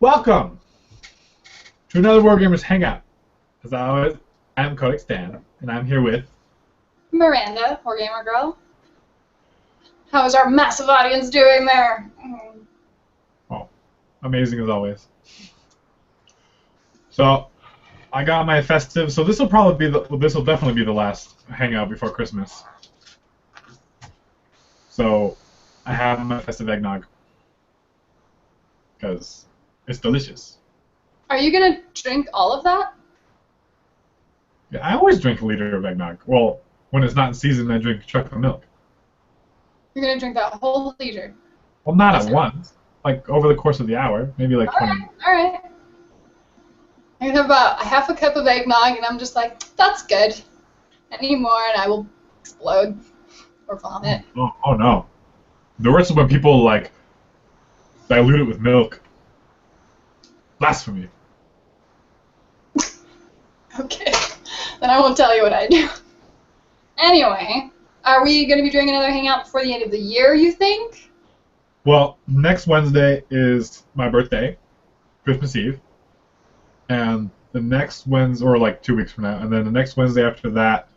Welcome to another Wargamers Hangout. As always, I'm Codex Dan, and I'm here with... Miranda, Wargamer Girl. How is our massive audience doing there? Oh, amazing as always. So, I got my festive, so this will definitely be the last Hangout before Christmas. So, I have my festive eggnog. Because it's delicious. Are you gonna drink all of that? Yeah, I always drink a liter of eggnog. Well, when it's not in season, I drink chocolate milk. You're gonna drink that whole liter? Well, not at once. Like, over the course of the hour. Maybe like 20 minutes. Alright. I have about a half a cup of eggnog, and I'm just like, that's good. I need more, and I will explode. Or vomit. Oh no. The worst is when people, like, dilute it with milk. Blasphemy. Okay. Then I won't tell you what I do. Anyway, are we going to be doing another hangout before the end of the year, you think? Well, next Wednesday is my birthday, Christmas Eve, and the next Wednesday, or like 2 weeks from now, and then the next Wednesday after that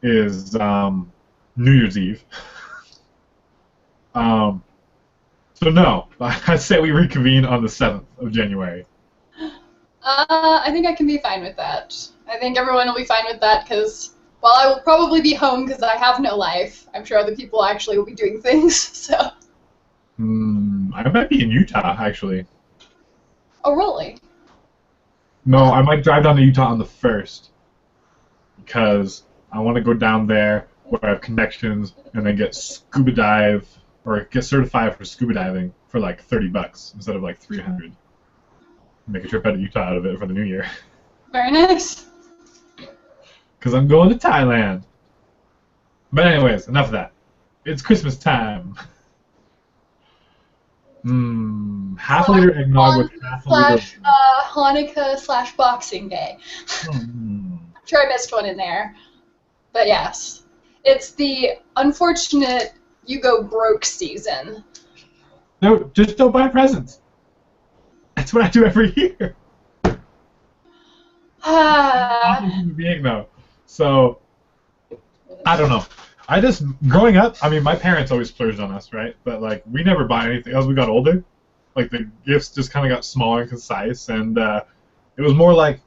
is New Year's Eve. So no, I'd say we reconvene on the 7th of January. I think I can be fine with that. I think everyone will be fine with that because, well, I will probably be home because I have no life. I'm sure other people actually will be doing things, so. I might be in Utah, actually. Oh, really? No, I might drive down to Utah on the 1st because I want to go down there where I have connections and then get scuba dive or get certified for scuba diving for like $30 instead of like $300. Make a trip out of Utah out of it for the new year. Very nice. Because I'm going to Thailand. But anyways, enough of that. It's Christmas time. Half a liter eggnog with half a liter. Hanukkah / Boxing Day. I'm sure I missed one in there. But yes, it's the unfortunate you go broke season. No, just don't buy presents. That's what I do every year. I'm a human being, though. So, I don't know. Growing up, I mean, my parents always splurged on us, right? But, like, we never buy anything. As we got older, like, the gifts just kind of got smaller and concise, and it was more like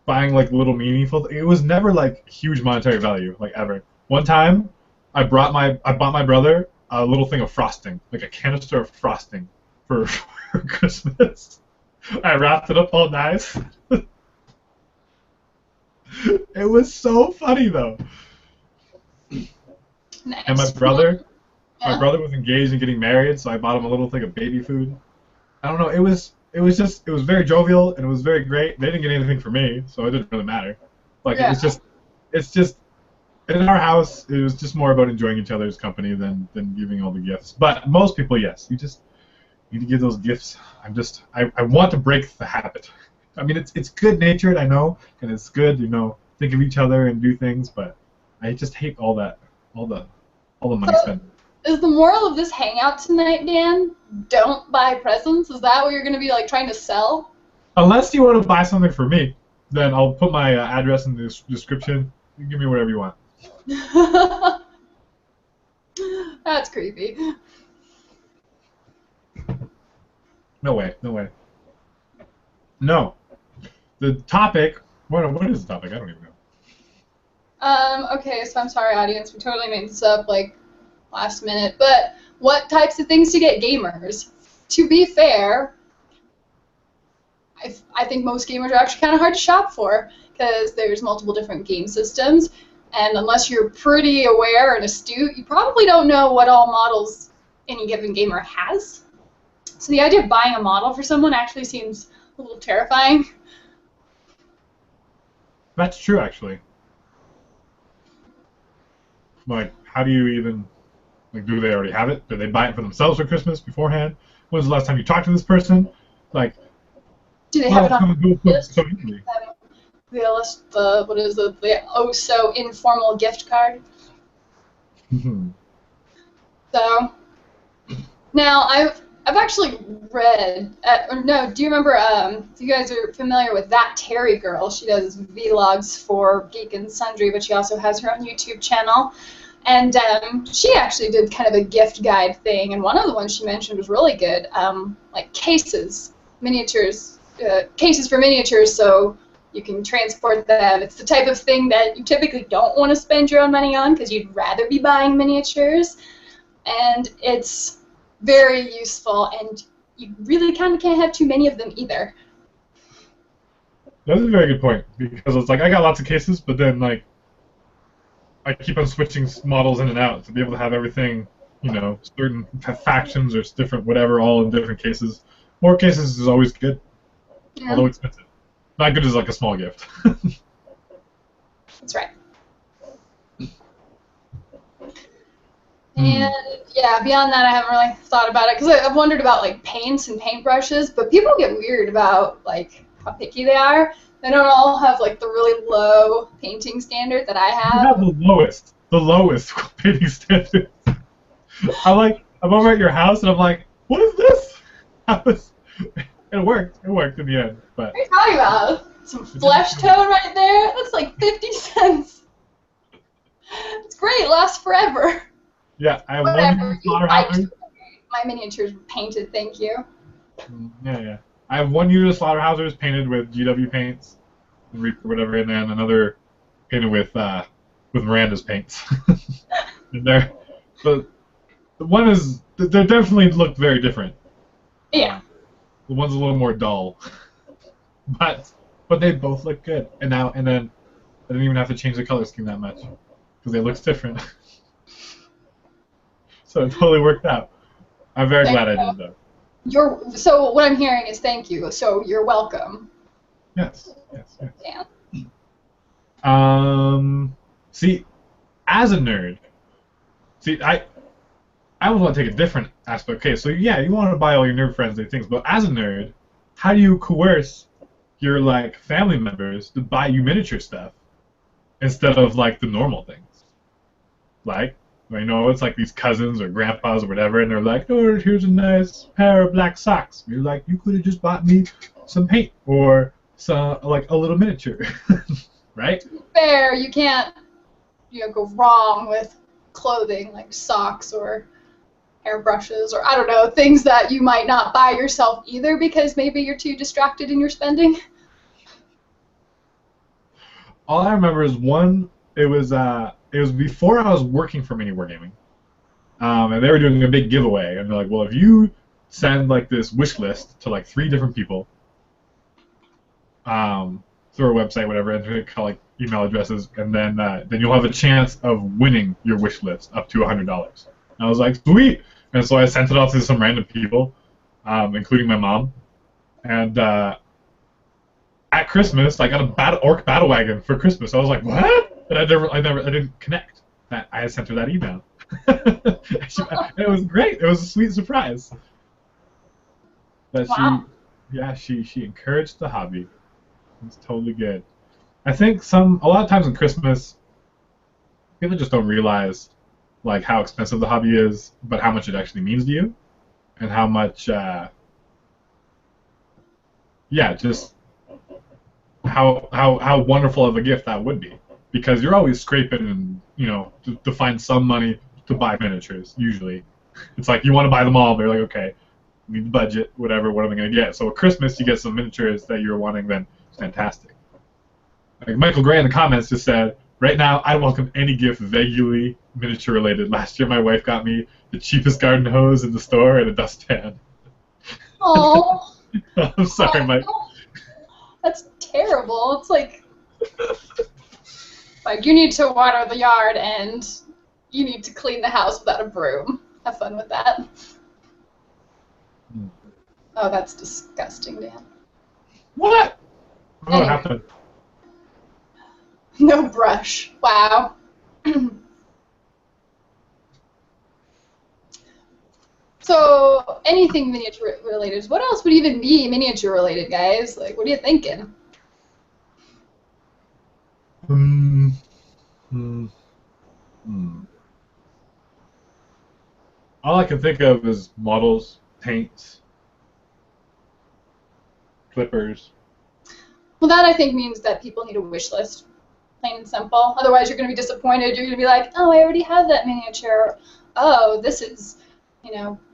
buying, like, little meaningful things. It was never, like, huge monetary value, like, ever. One time, I bought my brother a little thing of frosting, like a canister of frosting for Christmas. I wrapped it up all nice. It was so funny though. Nice. And my brother was engaged in getting married, so I bought him a little thing of baby food. I don't know. It was very jovial and it was very great. They didn't get anything for me, so it didn't really matter. Like it's just in our house, it was just more about enjoying each other's company than giving all the gifts. But most people, yes, you just need to give those gifts. I want to break the habit. I mean, it's good-natured, I know, and it's good, think of each other and do things, but I just hate all the money spent. Is the moral of this hangout tonight, Dan? Don't buy presents? Is that what you're going to be like trying to sell? Unless you want to buy something for me, then I'll put my address in the description. You can give me whatever you want. That's creepy. No way. No. The topic. What is the topic? I don't even know. Okay, so I'm sorry, audience. We totally made this up, like, last minute. But what types of things to get gamers? To be fair, I think most gamers are actually kind of hard to shop for because there's multiple different game systems. And unless you're pretty aware and astute, you probably don't know what all models any given gamer has. So the idea of buying a model for someone actually seems a little terrifying. That's true, actually. Like, how do you even, like, do they already have it? Do they buy it for themselves for Christmas beforehand? When's the last time you talked to this person? Like, do they have it on the list? So easily. What is the oh so informal gift card? Mm-hmm. So now I've I've actually read, or no, do you remember, if you guys are familiar with That Terry Girl, she does vlogs for Geek and Sundry, but she also has her own YouTube channel. And she actually did kind of a gift guide thing, and one of the ones she mentioned was really good, like cases, miniatures, cases for miniatures, so you can transport them. It's the type of thing that you typically don't want to spend your own money on because you'd rather be buying miniatures, and it's very useful, and you really kind of can't have too many of them either. That's a very good point, because it's like I got lots of cases, but then like I keep on switching models in and out to be able to have everything, you know, certain factions or different whatever, all in different cases. More cases is always good, Yeah. although expensive. Not good as like a small gift. That's right. And yeah, beyond that, I haven't really thought about it because I've wondered about like paints and paintbrushes, but people get weird about like how picky they are. They don't all have like the really low painting standard that I have. You have the lowest painting standard. I'm over at your house and I'm like, what is this? It worked. It worked in the end. But What are you talking about? Some flesh tone right there? That's like 50 cents. It's great. It lasts forever. Yeah, I have Whatever. one slaughterhouse. My miniatures were painted, thank you. Yeah. I have one unit of slaughterhouses painted with GW paints, and Reaper whatever, and then another painted with Miranda's paints. And the one is they definitely look very different. Yeah. The one's a little more dull, but they both look good. And then I didn't even have to change the color scheme that much because they look different. So it totally worked out. I'm very glad I did though. So what I'm hearing is thank you. So you're welcome. Yes. Yeah. See, as a nerd, I almost want to take a different aspect. Okay, so yeah, you want to buy all your nerd-friendly things, but as a nerd, how do you coerce your like family members to buy you miniature stuff instead of like the normal things? Like, you know, it's like these cousins or grandpas or whatever, and they're like, oh, here's a nice pair of black socks. And you're like, you could have just bought me some paint or some like a little miniature, right? Fair. You can't, go wrong with clothing like socks or hairbrushes or I don't know, things that you might not buy yourself either because maybe you're too distracted in your spending. All I remember is it was before I was working for Mini Wargaming, and they were doing a big giveaway, and they're like, well, if you send like this wish list to like 3 different people, through a website, whatever, and call like email addresses, and then you'll have a chance of winning your wish list up to $100. And I was like, sweet! And so I sent it off to some random people, including my mom, and at Christmas, I got a orc battle wagon for Christmas. I was like, what? And I didn't connect that I had sent her that email. It was great. It was a sweet surprise. That Wow. she encouraged the hobby. It's totally good. I think a lot of times in Christmas, people just don't realize like how expensive the hobby is, but how much it actually means to you, and how much, just how wonderful of a gift that would be, because you're always scraping and to find some money to buy miniatures. Usually, it's like you want to buy them all, but you're like, okay, need the budget, whatever. What am I gonna get? So at Christmas, you get some miniatures that you're wanting. Then it's fantastic. Like Michael Gray in the comments just said, right now I welcome any gift vaguely miniature related. Last year my wife got me the cheapest garden hose in the store and a dustpan. Oh. I'm sorry, Mike. That's terrible. It's like you need to water the yard and you need to clean the house without a broom. Have fun with that. Oh, that's disgusting, Dan. What? What Anyway. happened? No brush. Wow. So, anything miniature related. What else would even be miniature related, guys? Like, what are you thinking? All I can think of is models paints, clippers. Well, that I think means that people need a wish list, plain and simple. Otherwise, you're going to be disappointed. You're going to be like, oh, I already have that miniature. Oh, this is,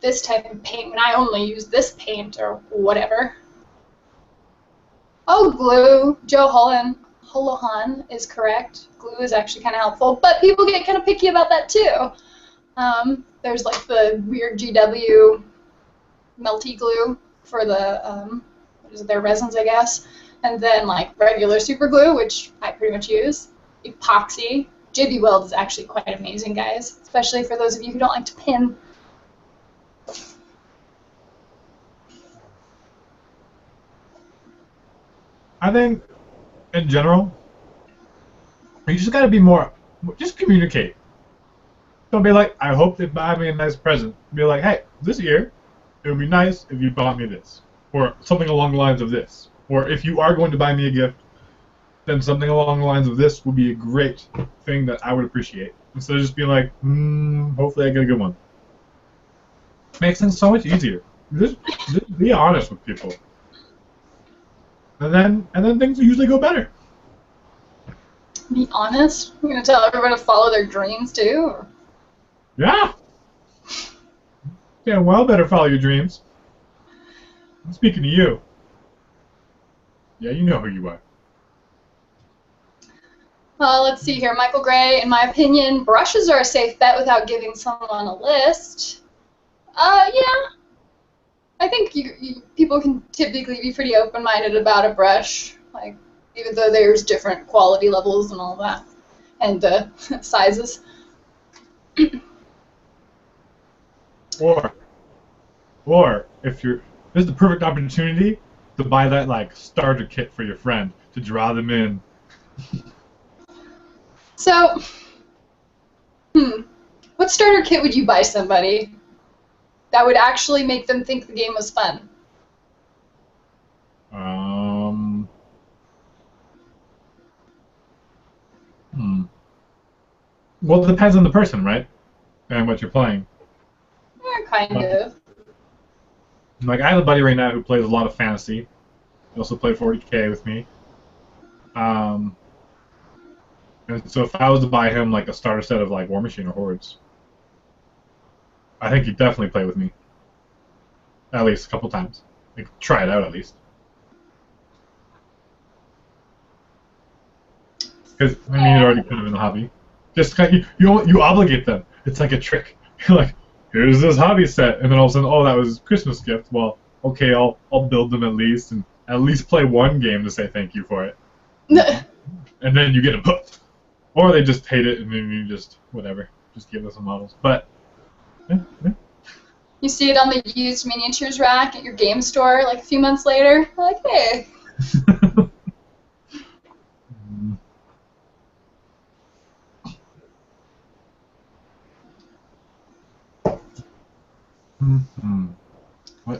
this type of paint when I only use this paint or whatever. Oh, glue. Joe Holohan is correct. Glue is actually kind of helpful, but people get kind of picky about that too. There's like the weird GW melty glue for the, their resins, I guess. And then like regular super glue, which I pretty much use. Epoxy. JB Weld is actually quite amazing, guys, especially for those of you who don't like to pin. I think, in general, you just gotta be more, just communicate. Don't be like, I hope they buy me a nice present. Be like, hey, this year, it would be nice if you bought me this. Or something along the lines of this. Or if you are going to buy me a gift, then something along the lines of this would be a great thing that I would appreciate. Instead of just being like, hopefully I get a good one. Makes things so much easier. Just be honest with people. And then things usually go better. Be honest? You're going to tell everyone to follow their dreams too? Or? Yeah. Yeah, well, better follow your dreams. I'm speaking to you. Yeah, you know who you are. Well, let's see here. Michael Gray, in my opinion, brushes are a safe bet without giving someone a list. Yeah. I think people can typically be pretty open-minded about a brush, like even though there's different quality levels and all that, and sizes. Or if this is the perfect opportunity to buy that like starter kit for your friend to draw them in. So, what starter kit would you buy somebody that would actually make them think the game was fun? Well, it depends on the person, right? And what you're playing. Kind of. Like, I have a buddy right now who plays a lot of fantasy. He also played 40K with me. And so if I was to buy him like a starter set of like War Machine or Hordes, I think he'd definitely play with me. At least a couple times. Like, try it out at least. Because I mean, you're already kind of in the hobby. Just kind of, you obligate them. It's like a trick. You're like, here's this hobby set, and then all of a sudden, oh, that was a Christmas gift. Well, okay, I'll build them at least, and at least play one game to say thank you for it. And then you get them hooked. Or they just hate it, and then you just, whatever, just give them some models. But, yeah. You see it on the used miniatures rack at your game store like a few months later. Like, hey.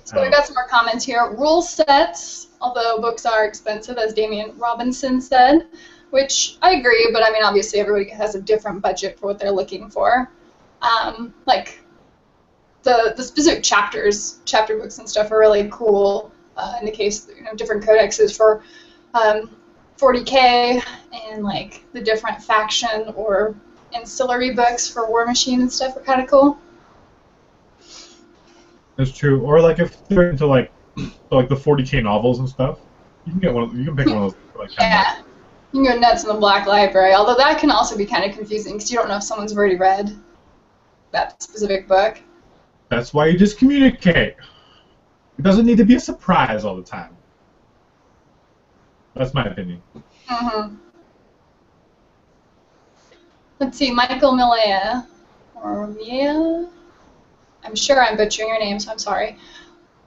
So we got some more comments here. Rule sets, although books are expensive, as Damian Robinson said, which I agree, but I mean, obviously everybody has a different budget for what they're looking for. Like, the specific chapter books and stuff are really cool. In the case, different codexes for 40K and like the different faction or ancillary books for War Machine and stuff are kind of cool. That's true. Or like if they're into like the 40K novels and stuff, you can get one. You can pick one of those for like $10. Yeah, you can go nuts in the Black Library. Although that can also be kind of confusing because you don't know if someone's already read that specific book. That's why you just communicate. It doesn't need to be a surprise all the time. That's my opinion. Let's see, Michael Milea, or Mia. I'm sure I'm butchering your name, so I'm sorry.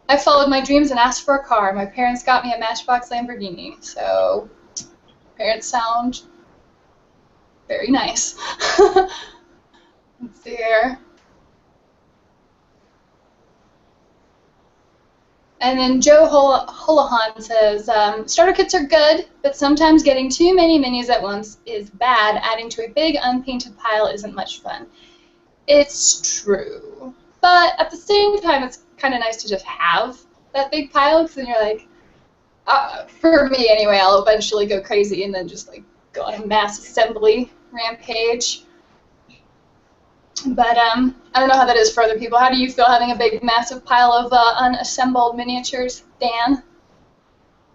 I followed my dreams and asked for a car. My parents got me a Matchbox Lamborghini, so parents sound very nice. Let's see here. And then Joe Holohan says, starter kits are good, but sometimes getting too many minis at once is bad. Adding to a big unpainted pile isn't much fun. It's true. But at the same time, it's kind of nice to just have that big pile, because then you're like, for me anyway, I'll eventually go crazy and then just like go on a mass assembly rampage. But I don't know how that is for other people. How do you feel having a big, massive pile of unassembled miniatures, Dan?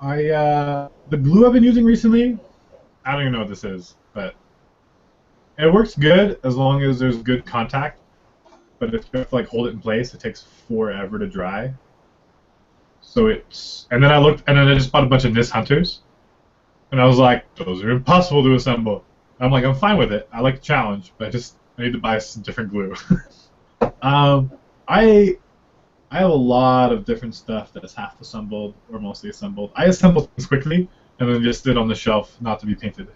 The glue I've been using recently, I don't even know what this is, but it works good as long as there's good contact. But if you have to like hold it in place, it takes forever to dry. So and then I just bought a bunch of NIST hunters, and I was like, those are impossible to assemble. I'm like, I'm fine with it. I like the challenge, but I need to buy some different glue. I have a lot of different stuff that is half assembled or mostly assembled. I assemble things quickly and then just sit on the shelf not to be painted.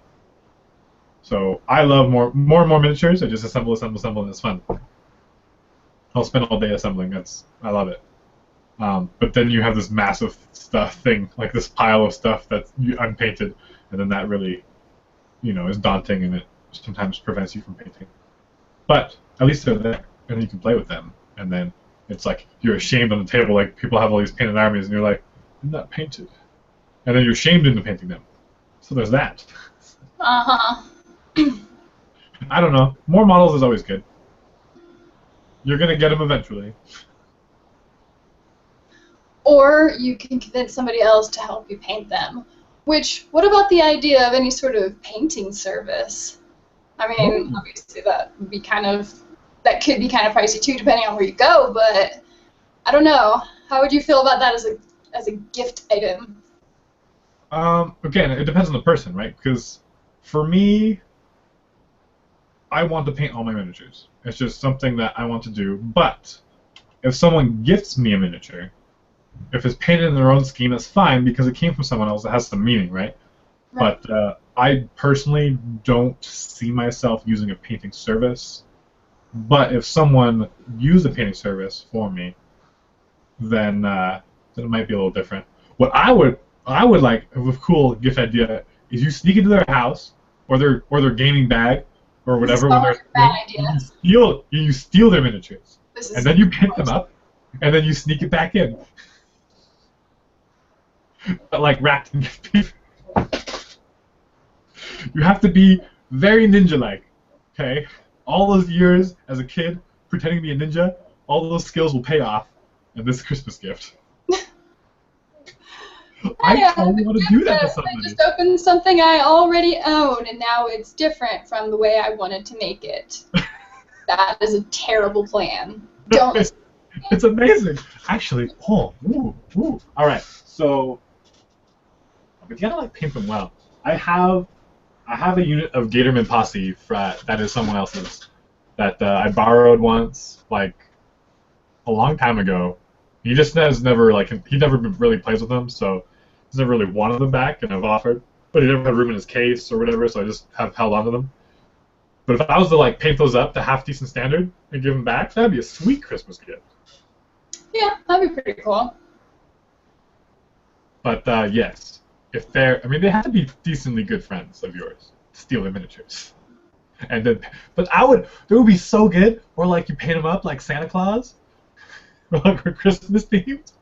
So I love more and more miniatures. I just assemble, and it's fun. I'll spend all day assembling. I love it. But then you have this massive thing, like this pile of stuff that's unpainted, and then that really, is daunting, and it sometimes prevents you from painting. But at least they're there, and you can play with them. And then it's like you're ashamed on the table, like people have all these painted armies, and you're like, I'm not painted. And then you're shamed into painting them. So there's that. Uh-huh. I don't know. More models is always good. You're going to get them eventually. Or you can convince somebody else to help you paint them. What about the idea of any sort of painting service? I mean, obviously that could be kind of pricey too, depending on where you go, but I don't know. How would you feel about that as a gift item? Again, it depends on the person, right? Because for me, I want to paint all my miniatures. It's just something that I want to do. But if someone gifts me a miniature, if it's painted in their own scheme, that's fine because it came from someone else. It has some meaning, right? But I personally don't see myself using a painting service. But if someone used a painting service for me, then it might be a little different. What I would like, a cool gift idea, is you sneak into their house or their gaming bag or whatever when they're playing, you steal their miniatures, and then you paint them up, and then you sneak it back in. But like wrapped in gift paper. You have to be very ninja-like, okay? All those years as a kid pretending to be a ninja, all those skills will pay off in this Christmas gift. I totally want to do that to somebody. I just opened something I already own, and now it's different from the way I wanted to make it. That is a terrible plan. Don't listen. It's amazing. Actually, all right, so you gotta like paint them well. I have a unit of Gatorman Posse that is someone else's that I borrowed once, like a long time ago. He just has never he never really plays with them, so he's never really wanted them back, and I've offered, but he never had room in his case or whatever, so I just have held on to them. But if I was to like paint those up to half decent standard and give them back, that'd be a sweet Christmas gift. Yeah, that'd be pretty cool. But yes, if they have to be decently good friends of yours to steal their miniatures. And then, but it would be so good, or like you paint them up like Santa Claus, or like Christmas themed.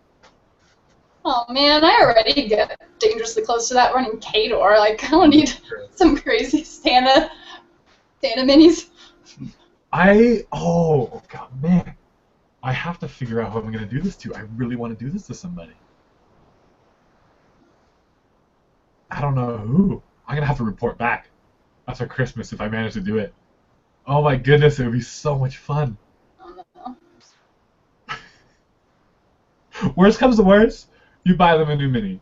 Oh man, I already get dangerously close to that running K-Door. Like, I don't need some crazy Santa minis. Oh god, man. I have to figure out who I'm going to do this to. I really want to do this to somebody. I don't know who. I'm going to have to report back after Christmas if I manage to do it. Oh my goodness, it would be so much fun. Oh no. Worst comes to worst, you buy them a new mini.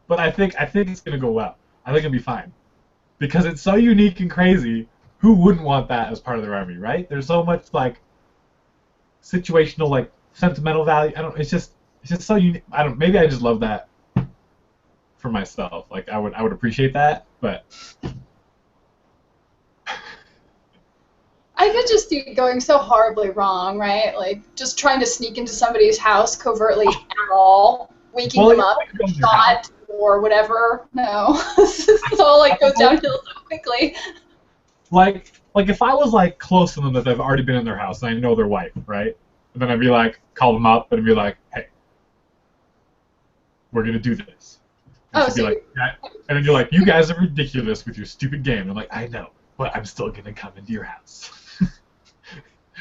But I think it's going to go well. I think it'll be fine. Because it's so unique and crazy, who wouldn't want that as part of their army, right? There's so much like situational, like sentimental value. It's just so unique. Maybe I just love that for myself. Like I would appreciate that, but I could just see it going so horribly wrong, right? Like just trying to sneak into somebody's house covertly at all, waking them up, shot or whatever. No, this all like goes downhill so quickly. Like like if I was like close to them that they've already been in their house and I know their wife, right? And then I'd be like, call them up and be like, hey, we're gonna do this. And she'd be like, yeah. And then you're like, you guys are ridiculous with your stupid game. And I'm like, I know, but I'm still gonna come into your house.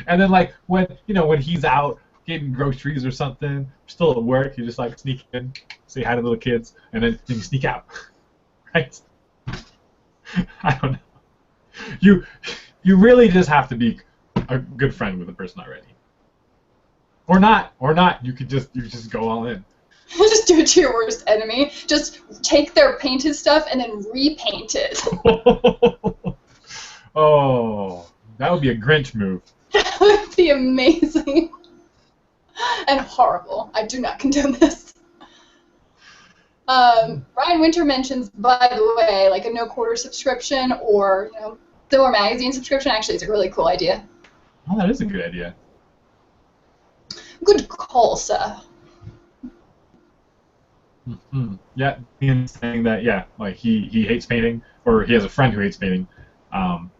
And then like when he's out getting groceries or something, still at work, you just like sneak in, say hi to little kids, and then you sneak out, right? I don't know. You really just have to be a good friend with the person already, or not. You could just go all in. Just do it to your worst enemy. Just take their painted stuff and then repaint it. Oh, that would be a Grinch move. That would be amazing. And horrible. I do not condone this. Ryan Winter mentions, by the way, like a no-quarter subscription or similar magazine subscription. Actually, it's a really cool idea. Oh, that is a good idea. Good call, sir. Mm-hmm. Yeah, Ian saying that, yeah, like he hates painting, or he has a friend who hates painting,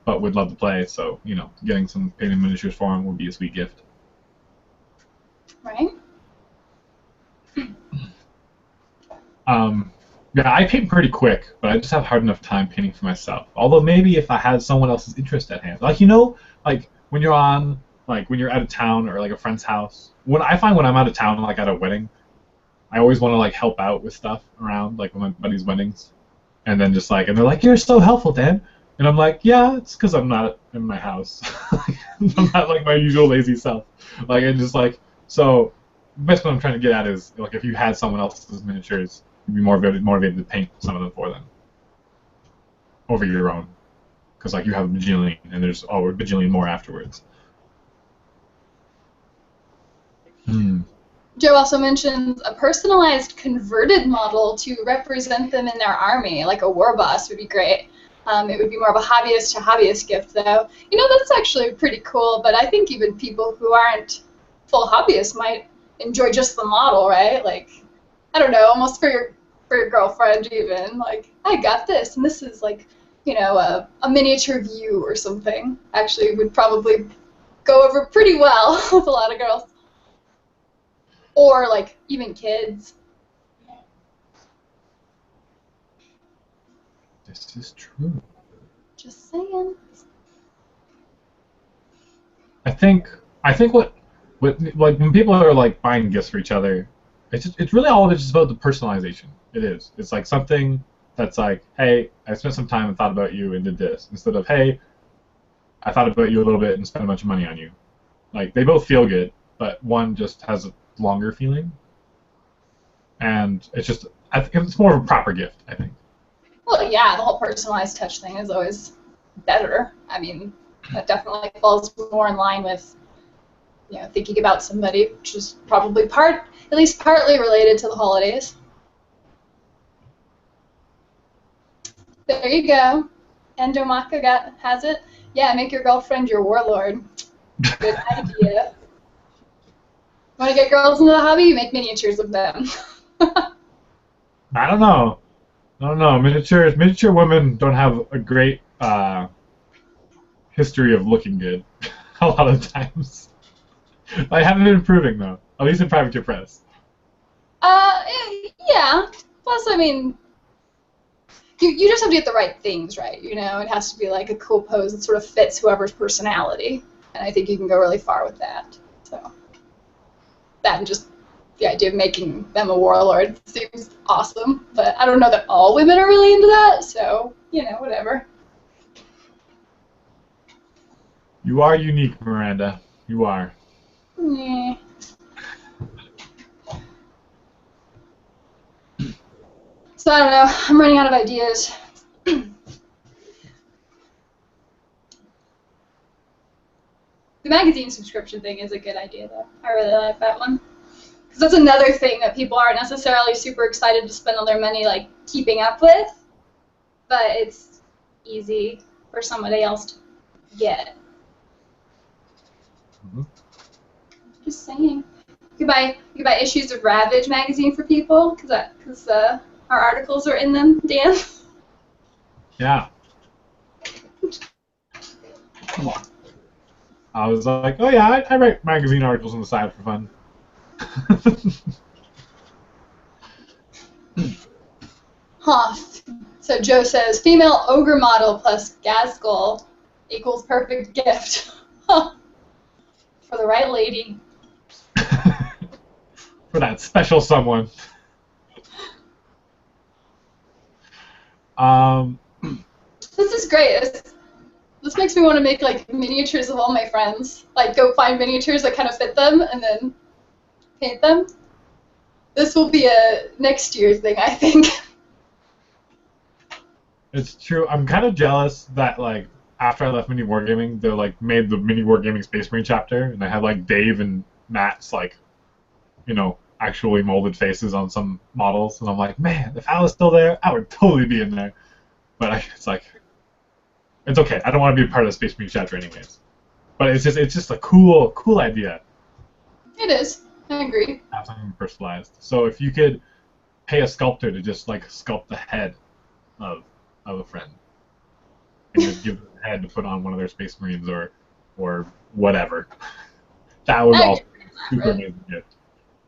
but would love to play, so, getting some painted miniatures for him would be a sweet gift. Right? Yeah, I paint pretty quick, but I just have hard enough time painting for myself. Although maybe if I had someone else's interest at hand. Like, like when you're out of town or like a friend's house, when I'm out of town, like at a wedding, I always want to like help out with stuff around, like with my buddies' weddings, and then just like, and they're like, "You're so helpful, Dan," and I'm like, "Yeah, it's because I'm not in my house. I'm not like my usual lazy self. Like, and just like, so basically what I'm trying to get at is like, if you had someone else's miniatures, you'd be more motivated to paint some of them for them over your own, because like you have a bajillion, and there's a bajillion more afterwards." Joe also mentions a personalized converted model to represent them in their army, like a war boss would be great. It would be more of a hobbyist to hobbyist gift, though. That's actually pretty cool, but I think even people who aren't full hobbyists might enjoy just the model, right? Like, I don't know, almost for your girlfriend even. Like, I got this, and this is like, a miniature view or something. Actually, would probably go over pretty well with a lot of girls. Or, like, even kids. This is true. Just saying. I think what like when people are like buying gifts for each other, it's really all of it's just about the personalization. It is. It's like something that's like, hey, I spent some time and thought about you and did this, instead of, hey, I thought about you a little bit and spent a bunch of money on you. Like, they both feel good, but one just has a longer feeling, and I think it's more of a proper gift, I think. Well, yeah, the whole personalized touch thing is always better. I mean, that definitely falls more in line with, thinking about somebody, which is probably at least partly related to the holidays. There you go. Endomaka has it. Yeah, make your girlfriend your warlord. Good idea. Want to get girls into the hobby? You make miniatures of them. I don't know. Miniature women don't have a great history of looking good a lot of times. I haven't been improving, though, at least in Privateer Press. Yeah. Plus, I mean, you just have to get the right things right, It has to be like a cool pose that sort of fits whoever's personality, and I think you can go really far with that. So that and just the idea of making them a warlord seems awesome, but I don't know that all women are really into that, so, whatever. You are unique, Miranda. You are. Yeah. So I don't know, I'm running out of ideas. The magazine subscription thing is a good idea, though. I really like that one. Because that's another thing that people aren't necessarily super excited to spend all their money, like, keeping up with. But it's easy for somebody else to get. Mm-hmm. Just saying. You can buy issues of Ravage magazine for people, because our articles are in them, Dan. Yeah. I was like, oh yeah, I write magazine articles on the side for fun. Huh. So Joe says, female ogre model plus Gaskull equals perfect gift. For the right lady. For that special someone. This is great. This makes me want to make like miniatures of all my friends. Like go find miniatures that kind of fit them and then paint them. This will be a next year thing, I think. It's true. I'm kind of jealous that like after I left Mini Wargaming, they like made the Mini Wargaming Space Marine chapter, and they had like Dave and Matt's like, actually molded faces on some models, and I'm like, man, if I was still there, I would totally be in there. But it's like, it's okay. I don't want to be a part of the Space Marine chapter anyways. But it's just a cool idea. It is. I agree. Have something personalized. So if you could pay a sculptor to just like sculpt the head of a friend, and just give them the head to put on one of their Space Marines or whatever, that would also be a super amazing gift.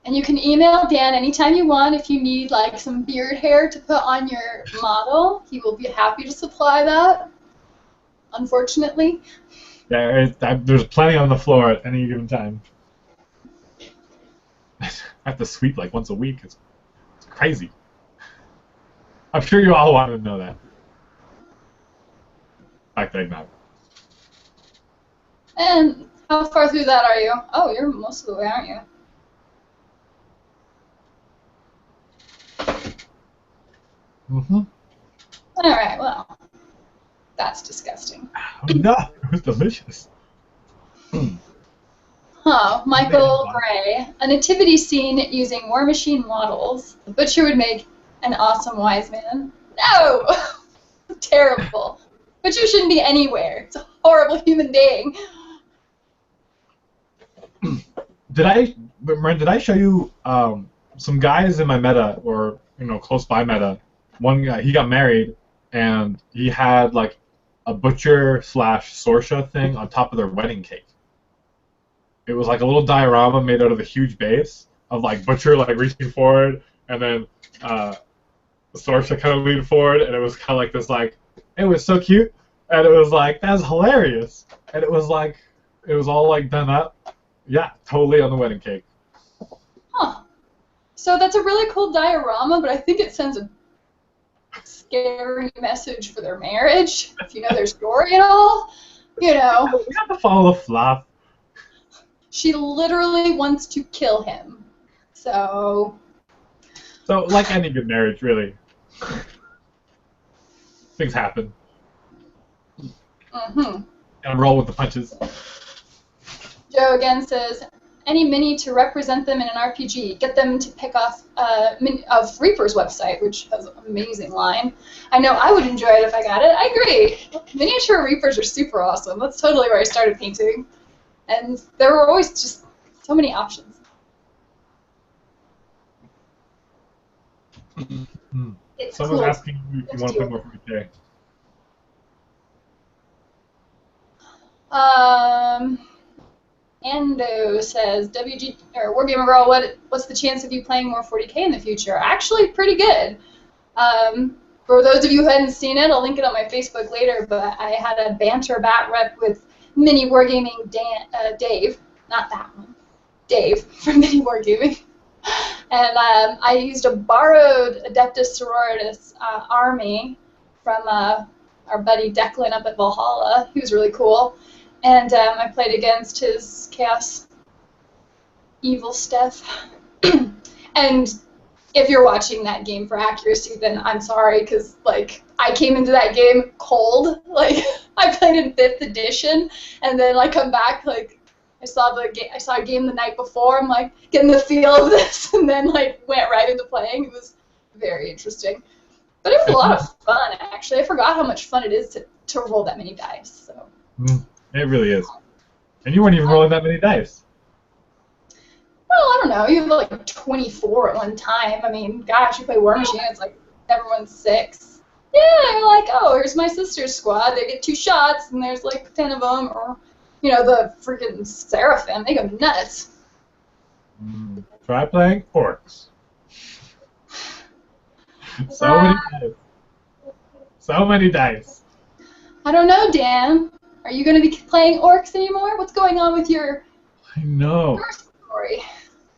And you can email Dan anytime you want if you need like some beard hair to put on your model. He will be happy to supply that. Unfortunately. Yeah, there's plenty on the floor at any given time. I have to sweep like once a week. It's crazy. I'm sure you all wanted to know that. Back then, not. And how far through that are you? Oh, you're most of the way, aren't you? Mm-hmm. All right, well, that's disgusting. Oh, no, it was delicious. Huh, Michael Gray. A nativity scene using War Machine models. The butcher would make an awesome wise man. No! Terrible. Butcher shouldn't be anywhere. It's a horrible human being. Did I show you some guys in my meta, or close by meta? One guy, he got married, and he had like a butcher / Sorsha thing on top of their wedding cake. It was like a little diorama made out of a huge base of like butcher like reaching forward, and then Sorsha kind of leaned forward, and it was kind of like this like, it was so cute, and it was like, that's hilarious, and it was all like done up. Yeah, totally on the wedding cake. Huh. So that's a really cool diorama, but I think it sends a scary message for their marriage. If you know their story at all, We have to follow the fluff. She literally wants to kill him. So like any good marriage, really. Things happen. Mm-hmm. And roll with the punches. Joe again says, any mini to represent them in an RPG. Get them to pick off of Reaper's website, which has an amazing line. I know I would enjoy it if I got it. I agree. Miniature Reapers are super awesome. That's totally where I started painting. And there were always just so many options. It's Someone's cool. asking if you want to play more 40K. Ando says, Wargamer Girl, what's the chance of you playing more 40K in the future? Actually, pretty good. For those of you who hadn't seen it, I'll link it on my Facebook later, but I had a banter bat rep with Mini Wargaming Dave, not that one, Dave from Mini Wargaming. And I used a borrowed Adeptus Sororitas army from our buddy Declan up at Valhalla. He was really cool. And I played against his Chaos Evil stuff. And if you're watching that game for accuracy, then I'm sorry, because like I came into that game cold. Like I played in 5th edition, and then I come back like I saw a game the night before. I'm like getting the feel of this, and then like went right into playing. It was very interesting, but it was a lot of fun actually. I forgot how much fun it is to roll that many dice. So. It really is. And you weren't even rolling that many dice. Well, I don't know. You have like 24 at one time. I mean, gosh, you play War Machine, it's like everyone's 6. Yeah, you're like, oh, here's my sister's squad. They get 2 shots, and there's like 10 of them. Or, the freaking Seraphim. They go nuts. Try playing orcs. So many dice. So many dice. I don't know, Dan. Are you going to be playing orcs anymore? What's going on with your I know. story?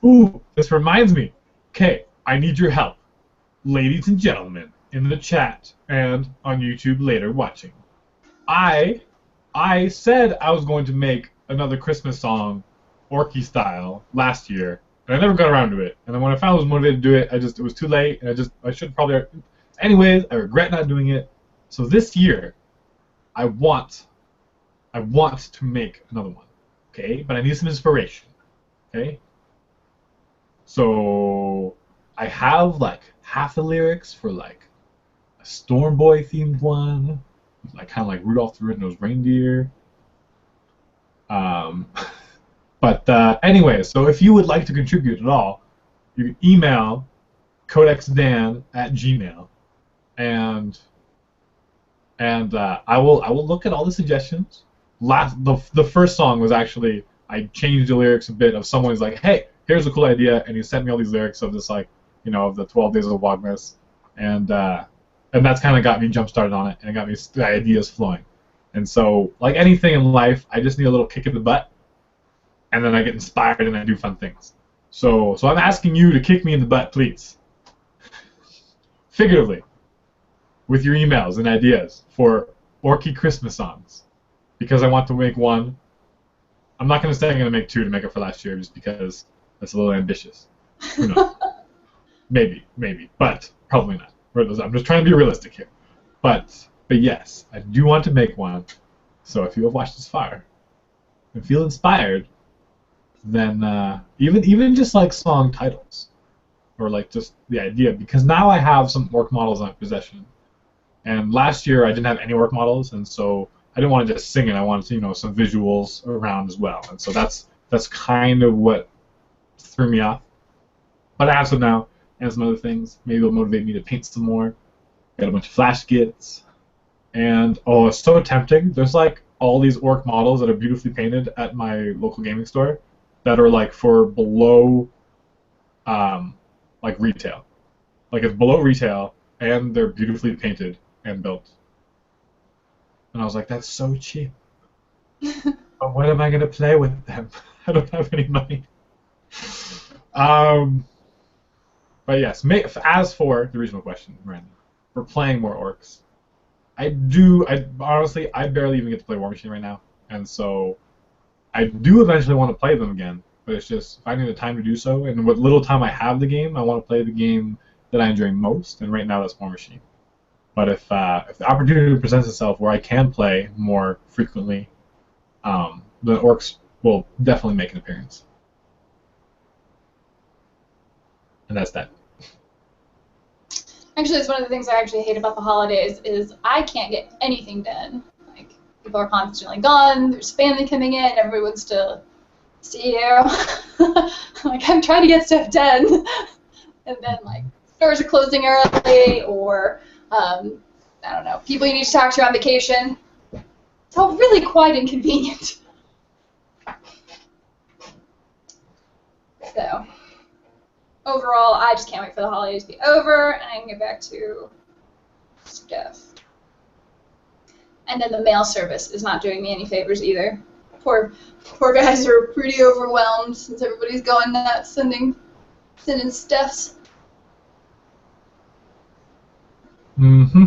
Ooh, this reminds me. Okay, I need your help. Ladies and gentlemen, in the chat and on YouTube later watching. I said I was going to make another Christmas song, Orky style, last year, and I never got around to it. And then when I finally was motivated to do it, it was too late, and I should probably. Anyways, I regret not doing it. So this year, I want to make another one, okay? But I need some inspiration, okay? So I have like half the lyrics for like a Storm Boy themed one, like kind of like Rudolph the Red-Nosed Reindeer. But anyway, so if you would like to contribute at all, you can email codexdan@gmail, and I will look at all the suggestions. The first song was actually, I changed the lyrics a bit of someone's like, hey, here's a cool idea, and he sent me all these lyrics of this, like, of the 12 Days of Wargamers, and that's kind of got me jump started on it, and it got me the ideas flowing. And so, like anything in life, I just need a little kick in the butt, and then I get inspired and I do fun things. So I'm asking you to kick me in the butt, please, figuratively, with your emails and ideas for Orky Christmas songs, because I want to make one. I'm not going to say I'm going to make 2 to make up for last year, just because that's a little ambitious. Who knows? maybe, but probably not. I'm just trying to be realistic here. But yes, I do want to make one. So if you have watched this far and feel inspired, then even just like song titles, or like just the idea, because now I have some orc models in my possession. And last year I didn't have any orc models, and so I didn't want to just sing it. I wanted some visuals around as well. And so that's kind of what threw me off. But I have some now, and some other things. Maybe it'll motivate me to paint some more. Got a bunch of flash kits. And oh, it's so tempting. There's like all these orc models that are beautifully painted at my local gaming store that are like for below like retail. Like it's below retail, and they're beautifully painted and built. And I was like, that's so cheap. But what am I going to play with them? I don't have any money. But yes, as for the original question, Miranda, for playing more orcs, honestly, I barely even get to play War Machine right now. And so I do eventually want to play them again, but it's just finding the time to do so. And what little time I have the game, I want to play the game that I enjoy most, and right now that's War Machine. But if the opportunity presents itself where I can play more frequently, the orcs will definitely make an appearance. And that's that. Actually, it's one of the things I actually hate about the holidays is I can't get anything done. Like, people are constantly gone, there's family coming in, everybody wants to see you. Like, I'm trying to get stuff done. And then, like, stores are closing early, or, I don't know, people you need to talk to on vacation. It's all really quite inconvenient. So, overall, I just can't wait for the holidays to be over, and I can get back to stuff. And then the mail service is not doing me any favors either. Poor guys are pretty overwhelmed since everybody's going nuts sending stuffs. Mm-hmm.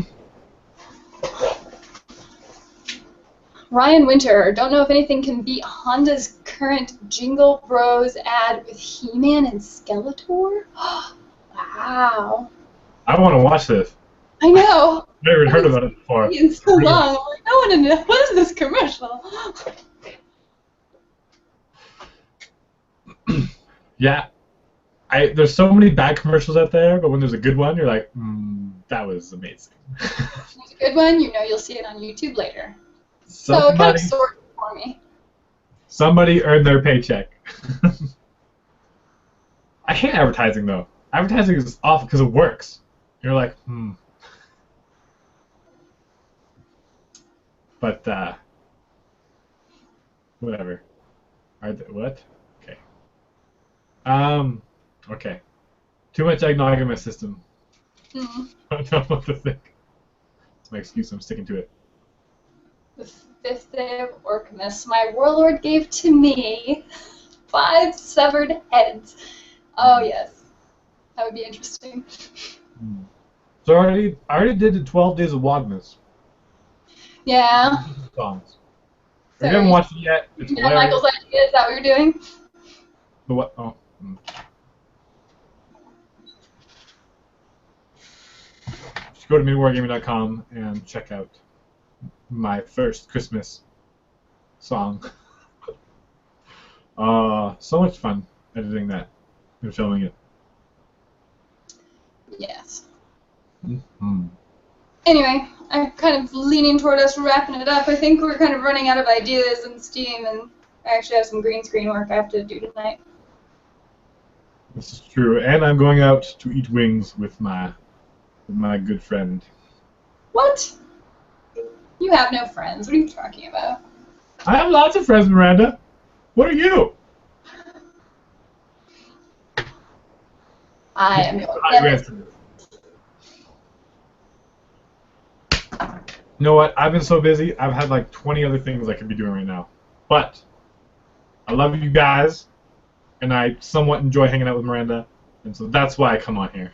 Ryan Winter, don't know if anything can beat Honda's current Jingle Bros ad with He-Man and Skeletor? Wow. I want to watch this. I know. I've never heard about it before. It's so long. I'm like, I want to know, what is this commercial? Yeah. There's so many bad commercials out there, but when there's a good one, you're like, that was amazing. If there's a good one, you'll see it on YouTube later. So it kind of sorted for me. Somebody earned their paycheck. I hate advertising, though. Advertising is awful because it works. You're like, But whatever. What? Okay. Okay. Too much eggnog in my system. Hmm. I don't know what to think. That's my excuse. I'm sticking to it. The 5th day of Orcamus, my warlord gave to me 5 severed heads. Oh yes, that would be interesting. So I already did the 12 days of Wargamers Yeah. songs. So If you haven't watched it yet, it's yeah, hilarious. Michael's idea, is that what you're doing? But what? Oh. Just go to miniwargaming.com and check out my first Christmas song. So much fun editing that and filming it. Yes. Mm-hmm. Anyway, I'm kind of leaning toward us wrapping it up. I think we're kind of running out of ideas in Steam, and I actually have some green screen work I have to do tonight. This is true, and I'm going out to eat wings with my good friend. What? You have no friends. What are you talking about? I have lots of friends, Miranda. What are you? I am your I nemesis. answered. You know what? I've been so busy. I've had like 20 other things I could be doing right now. But I love you guys, and I somewhat enjoy hanging out with Miranda, and so that's why I come on here.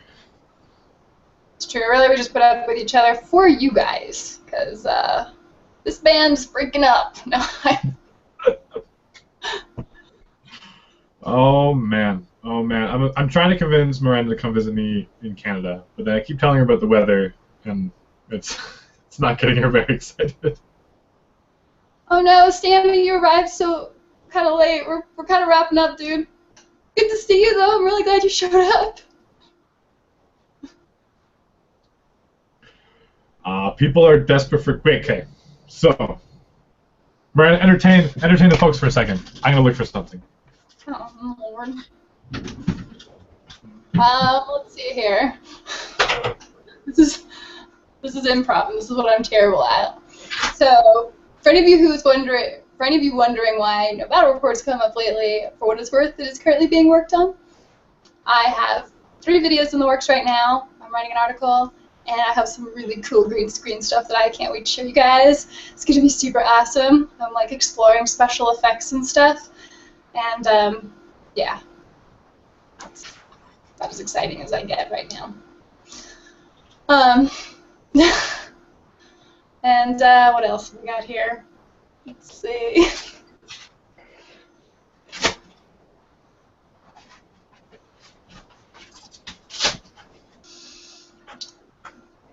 It's true. Really, we just put up with each other for you guys, because this band's breaking up. No, Oh man, I'm trying to convince Miranda to come visit me in Canada, but then I keep telling her about the weather, and it's not getting her very excited. Oh no, Stanley, you arrived so kind of late. We're kind of wrapping up, dude. Good to see you, though. I'm really glad you showed up. People are desperate for. Wait, okay. So, Miranda, entertain the folks for a second. I'm gonna look for something. Oh Lord. Let's see here. This is improv, and this is what I'm terrible at. So, for any of you wondering why no battle reports come up lately, for what it's worth, it is currently being worked on. I have 3 videos in the works right now. I'm writing an article, and I have some really cool green screen stuff that I can't wait to show you guys. It's gonna be super awesome. I'm like exploring special effects and stuff, and yeah, that's about as exciting as I get right now. And what else we got here? Let's see.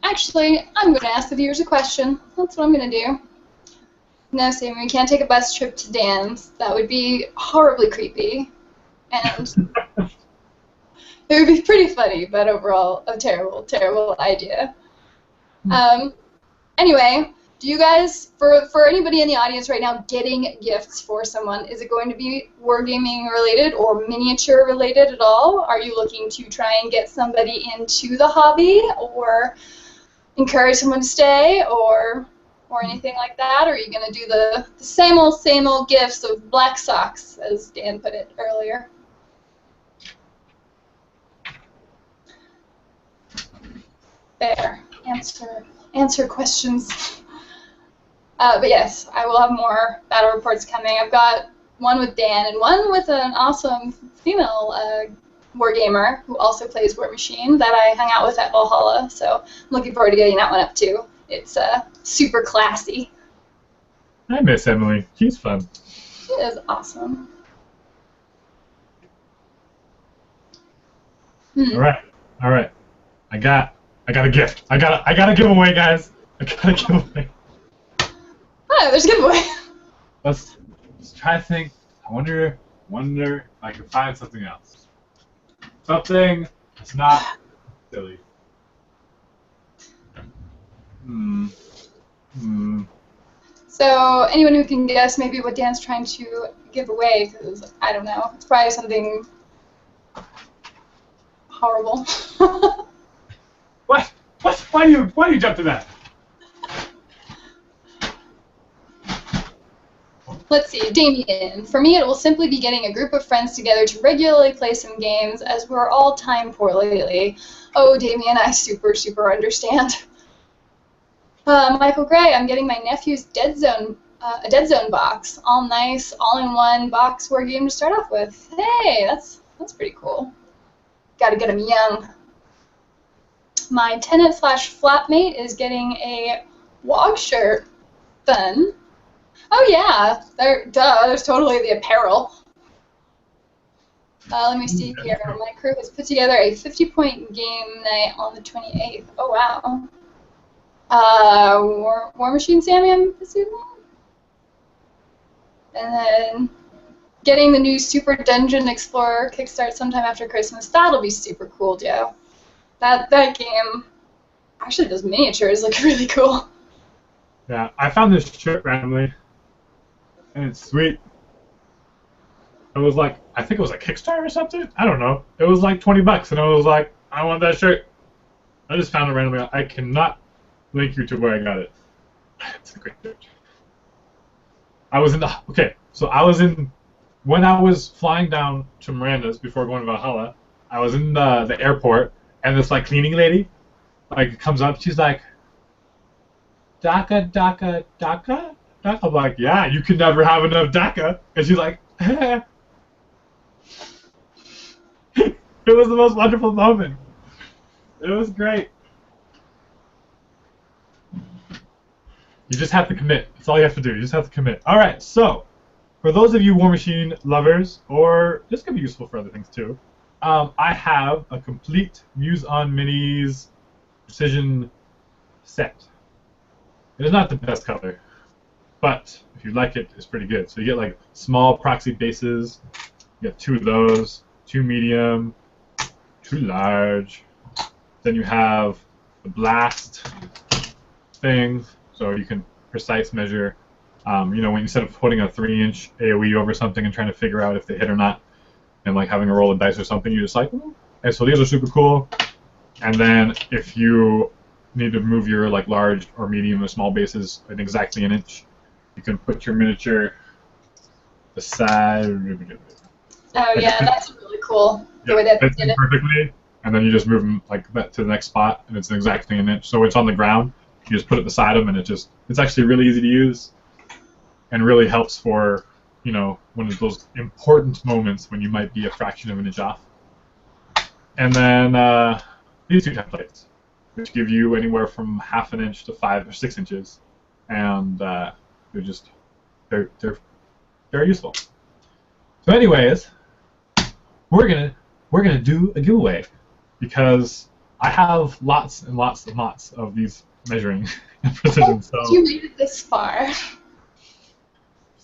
Actually, I'm going to ask the viewers a question. That's what I'm going to do. No, Sammy, we can't take a bus trip to Dan's. That would be horribly creepy. And it would be pretty funny, but overall a terrible, terrible idea. Anyway, do you guys, for anybody in the audience right now getting gifts for someone, is it going to be wargaming related or miniature related at all? Are you looking to try and get somebody into the hobby, or encourage someone to stay, or anything like that? Or are you going to do the same old gifts of black socks, as Dan put it earlier? There. Answer questions. But yes, I will have more battle reports coming. I've got one with Dan and one with an awesome female wargamer who also plays War Machine that I hung out with at Valhalla. So I'm looking forward to getting that one up too. It's super classy. I miss Emily. She's fun. She is awesome. All right. I got a gift. I got a giveaway, guys. I got a giveaway. Oh, there's a giveaway. Let's try to think. I wonder if I can find something else. Something that's not silly. So anyone who can guess maybe what Dan's trying to give away, because I don't know, it's probably something horrible. What? Why do you jump to that? Let's see, Damien. For me, it will simply be getting a group of friends together to regularly play some games, as we're all time poor lately. Oh, Damien, I super, super understand. Michael Gray, I'm getting my nephew's a Dead Zone box. All nice, all-in-one box war game to start off with. Hey, that's pretty cool. Gotta get him young. My tenant/flatmate is getting a WOG shirt. Fun. Oh yeah, there's totally the apparel. Let me see here. My crew has put together a 50-point game night on the 28th. Oh wow. War Machine Sammy, I'm assuming? And then getting the new Super Dungeon Explorer kickstart sometime after Christmas. That'll be super cool, Joe. That game, actually those miniatures look really cool. Yeah, I found this shirt randomly, and it's sweet. It was like, I think it was a Kickstarter or something? I don't know. It was like 20 bucks, and I was like, I want that shirt. I just found it randomly. I cannot link you to where I got it. It's a great shirt. When I was flying down to Miranda's before going to Valhalla, I was in the airport, and this like cleaning lady like comes up, she's like, DACA, DACA, DACA? I'm like, yeah, you can never have enough DACA. And she's like, it was the most wonderful moment. It was great. You just have to commit. That's all you have to do. You just have to commit. All right, so for those of you War Machine lovers, or this can be useful for other things too, I have a complete Muse on Minis Precision set. It is not the best color, but if you like it, it's pretty good. So you get like small proxy bases. You get 2 of those, 2 medium, 2 large. Then you have the blast thing, so you can precise measure. You know, when instead of putting a 3-inch AOE over something and trying to figure out if they hit or not, and like having a roll of dice or something, you just like, and so these are super cool. And then if you need to move your like large or medium or small bases in exactly an inch, you can put your miniature aside. Oh yeah, that's really cool. The way that they did it Perfectly, and then you just move them like that to the next spot, and it's exactly an inch. So it's on the ground. You just put it beside them, and it's actually really easy to use, and really helps for, you know, one of those important moments when you might be a fraction of an inch off. And then these 2 templates, which give you anywhere from ½ an inch to 5 or 6 inches, and they're very useful. So, anyways, we're gonna do a giveaway because I have lots and lots and lots of these measuring and precision. So you made it this far.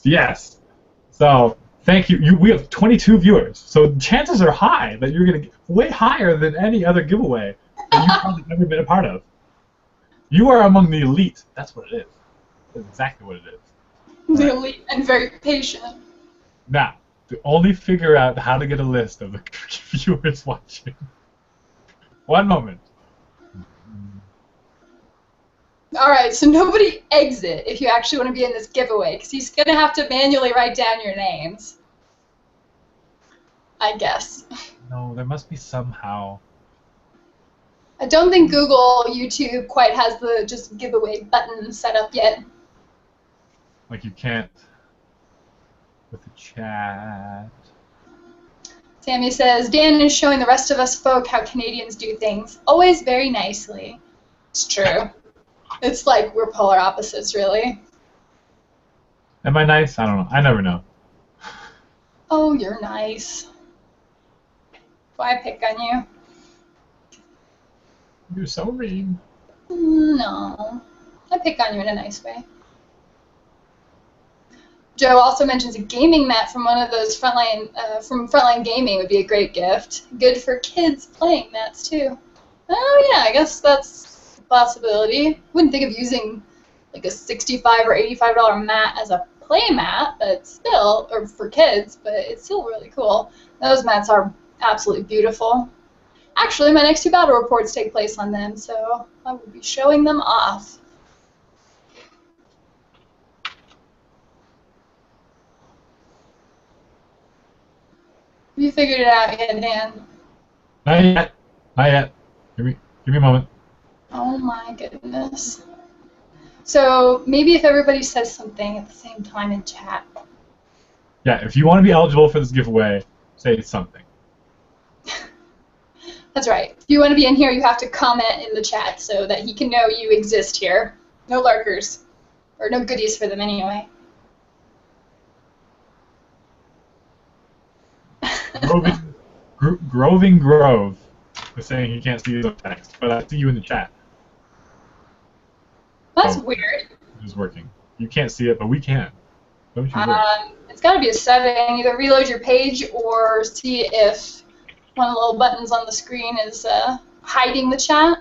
Yes. So thank you. We have 22 viewers, so chances are high that you're gonna get way higher than any other giveaway that you've probably ever been a part of. You are among the elite. That's what it is. That's exactly what it is. The elite and very patient. Now, to only figure out how to get a list of the viewers watching. One moment. Alright, so nobody exit if you actually want to be in this giveaway, because he's going to have to manually write down your names. I guess. No, there must be somehow. I don't think Google, YouTube quite has the just giveaway button set up yet. Like you can't with the chat. Sammy says, Dan is showing the rest of us folk how Canadians do things. Always very nicely. It's true. It's like we're polar opposites, really. Am I nice? I don't know. I never know. Oh, you're nice. Why pick on you? You're so mean. No. I pick on you in a nice way. Joe also mentions a gaming mat from one of those Frontline Gaming would be a great gift. Good for kids playing mats, too. Oh, yeah, I guess that's a possibility. Wouldn't think of using like a $65 or $85 mat as a play mat, but still, or for kids, but it's still really cool. Those mats are absolutely beautiful. Actually, my next 2 battle reports take place on them, so I will be showing them off. You figured it out yet, Dan? Not yet. Not yet. Give me a moment. Oh my goodness. So maybe if everybody says something at the same time in chat. Yeah, if you want to be eligible for this giveaway, say something. That's right. If you want to be in here, you have to comment in the chat so that he can know you exist here. No lurkers. Or no goodies for them anyway. Groving Grove is saying he can't see the text, but I see you in the chat. That's weird. It is working. You can't see it, but we can. Don't you worry. It's got to be a setting. Either reload your page or see if one of the little buttons on the screen is hiding the chat.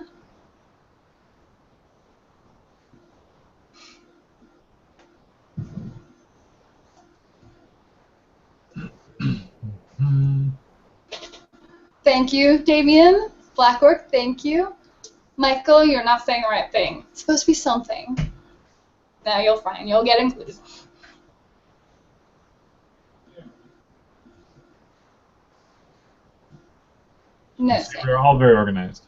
Thank you, Damien. Blackwork, thank you. Michael, you're not saying the right thing. It's supposed to be something. No, you'll find. You'll get included. No, We're all very organized.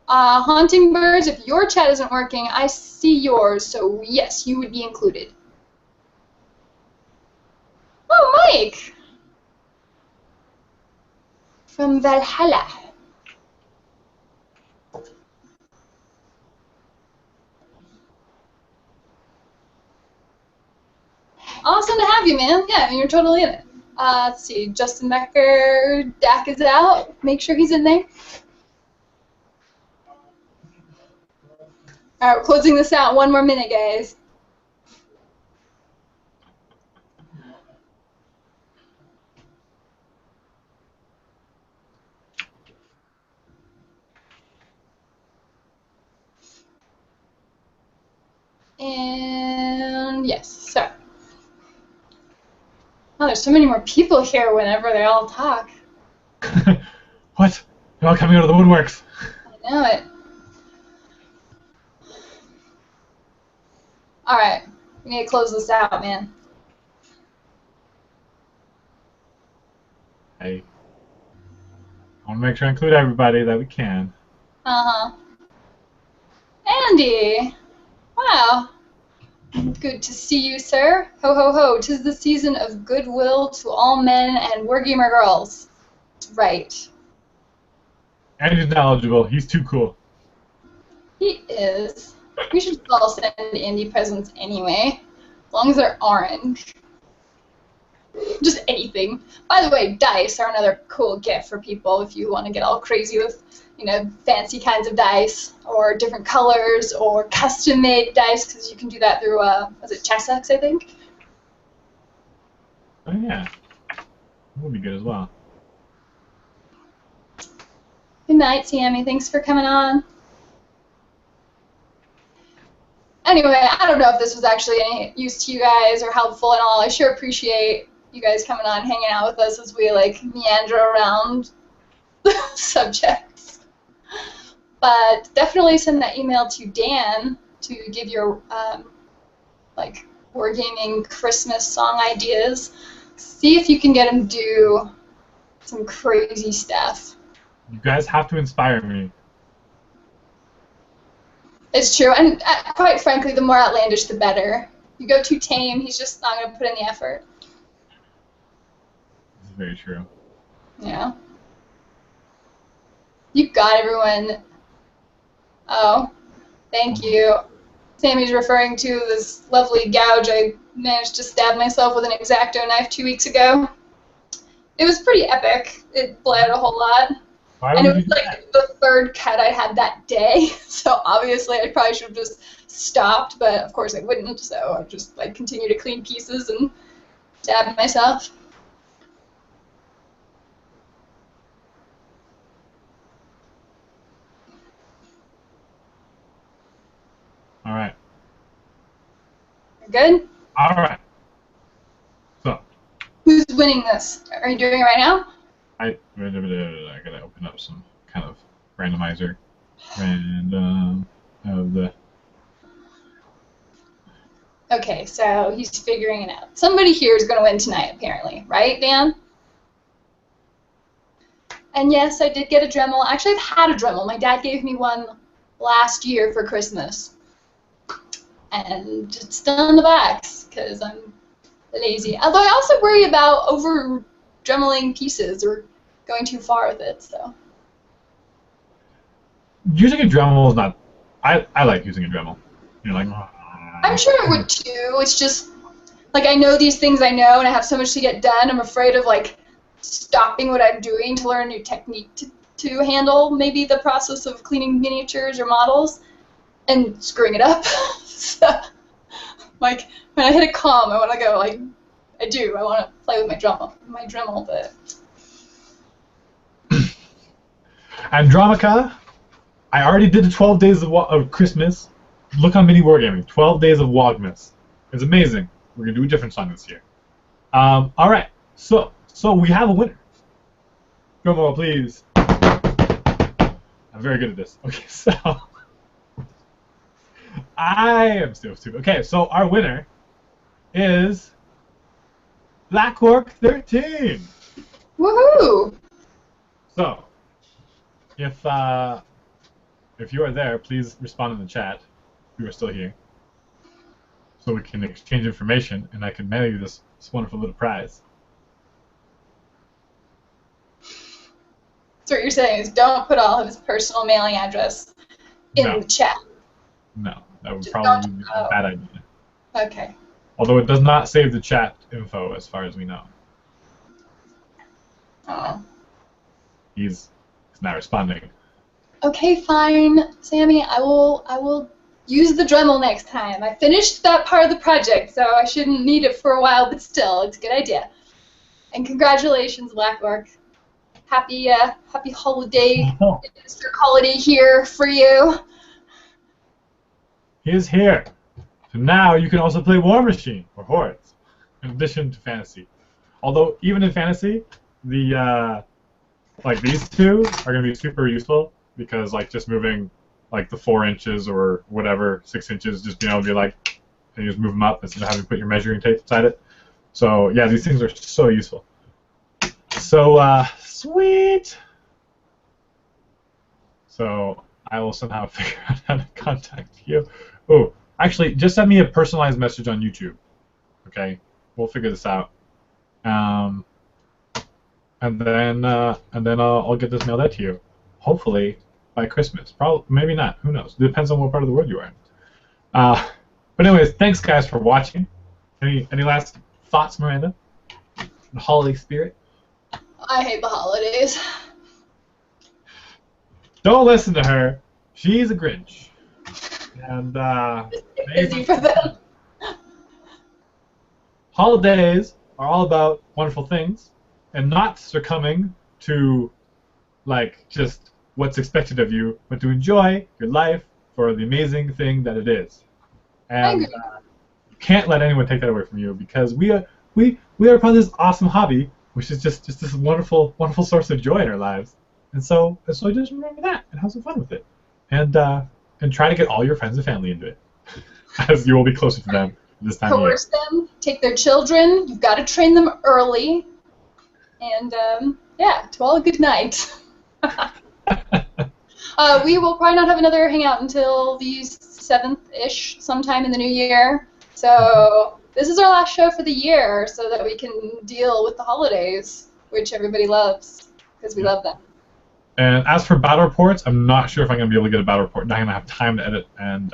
Haunting Birds, if your chat isn't working, I see yours, so yes, you would be included. Oh, Mike! From Valhalla. Awesome to have you, man. Yeah, you're totally in it. Let's see, Justin Becker, Dak is out. Make sure he's in there. All right, we're closing this out. 1 more minute, guys. And yes, so. Oh, there's so many more people here whenever they all talk. What? They're all coming out of the woodworks. I know it. All right, we need to close this out, man. Hey, I want to make sure I include everybody that we can. Uh-huh. Andy! Wow. Good to see you, sir. Ho, ho, ho. 'Tis the season of goodwill to all men and Wargamer girls. Right. And he's knowledgeable. He's too cool. He is. We should all send Andy presents anyway, as long as they're orange. Just anything. By the way, dice are another cool gift for people if you want to get all crazy with, you know, fancy kinds of dice or different colors or custom-made dice, because you can do that through, was it Chessex, I think? Oh yeah, that would be good as well. Good night, Sammy. Thanks for coming on. Anyway, I don't know if this was actually any use to you guys or helpful and all. I sure appreciate you guys coming on, hanging out with us as we, like, meander around the subjects. But definitely send that email to Dan to give your, like, wargaming Christmas song ideas. See if you can get him to do some crazy stuff. You guys have to inspire me. It's true, and quite frankly, the more outlandish, the better. You go too tame, he's just not going to put in the effort. This is very true. Yeah. You got everyone. Oh, thank you. Sammy's referring to this lovely gouge I managed to stab myself with an X-Acto knife 2 weeks ago. It was pretty epic. It bled a whole lot. And it was like the 3rd cut I had that day, so obviously I probably should have just stopped, but of course I wouldn't, so I just like continue to clean pieces and stab myself. All right. Good? All right. So. Who's winning this? Are you doing it right now? I gotta open up some kind of randomizer. Random of the. Okay, so he's figuring it out. Somebody here is going to win tonight, apparently. Right, Dan? And yes, I did get a Dremel. Actually, I've had a Dremel. My dad gave me one last year for Christmas. And it's still in the box, because I'm lazy. Although I also worry about over-Dremeling pieces or going too far with it, so. Using a Dremel is not... I like using a Dremel. You're like... I'm sure I would too. It's just, like, I know these things I know, and I have so much to get done. I'm afraid of, like, stopping what I'm doing to learn a new technique to handle maybe the process of cleaning miniatures or models and screwing it up. So, like, when I hit a calm, I want to go, like, I do. I want to play with my Dremel, but... Andromica, I already did the 12 days of Christmas. Look on Mini Wargaming, 12 days of Wogmas. It's amazing. We're going to do a different song this year. All right, so we have a winner. Drum roll, please. I'm very good at this. Okay, so I am still stupid. Okay, so our winner is Black Orc 13. Woohoo! So, if you are there, please respond in the chat. If you are still here, so we can exchange information, and I can mail you this wonderful little prize. So what you're saying is don't put all of his personal mailing address in the chat. No, that would Just probably be a bad idea. Okay. Although it does not save the chat info, as far as we know. Oh. He's not responding. Okay, fine, Sammy. I will use the Dremel next time. I finished that part of the project, so I shouldn't need it for a while, but still, it's a good idea. And congratulations, Black Orc. Happy holiday, Easter holiday here for you. He is here. So now you can also play War Machine or Hordes, in addition to Fantasy. Although even in Fantasy, the like these two are going to be super useful because like just moving like the 4 inches or whatever 6 inches, just being able to be like, and you just move them up instead of having to put your measuring tape inside it. So yeah, these things are so useful. So sweet. So I will somehow figure out how to contact you. Oh, actually, just send me a personalized message on YouTube. Okay, we'll figure this out. And then I'll get this mailed out to you. Hopefully by Christmas. Probably, maybe not. Who knows? It depends on what part of the world you are in. But anyways, thanks guys for watching. Any last thoughts, Miranda? The holiday spirit? I hate the holidays. Don't listen to her. She's a Grinch. And Busy for them. holidays are all about wonderful things and not succumbing to like just what's expected of you, but to enjoy your life for the amazing thing that it is. And you can't let anyone take that away from you because we are part of this awesome hobby, which is just this wonderful source of joy in our lives. And so just remember that and have some fun with it, and try to get all your friends and family into it, as you will be closer to them this time of year. Coerce them, take their children. You've got to train them early, and yeah, to all a good night. We will probably not have another hangout until the 7th-ish, sometime in the new year. So this is our last show for the year, so that we can deal with the holidays, which everybody loves because we love them. And as for battle reports, I'm not sure if I'm going to be able to get a battle report. I'm not going to have time to edit and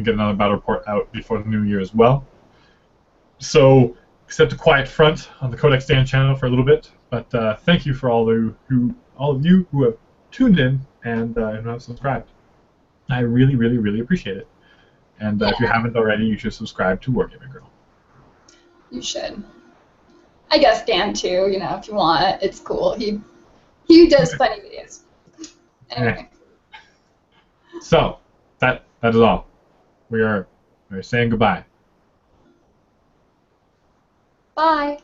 get another battle report out before the new year as well. So, except a quiet front on the Codex Dan channel for a little bit. But thank you for all of you who have tuned in and have subscribed. I really, really, really appreciate it. And if you haven't already, you should subscribe to Wargaming Girl. You should. I guess Dan too. You know, if you want, it's cool. He does funny videos. Anyway. So that is all. We're saying goodbye. Bye.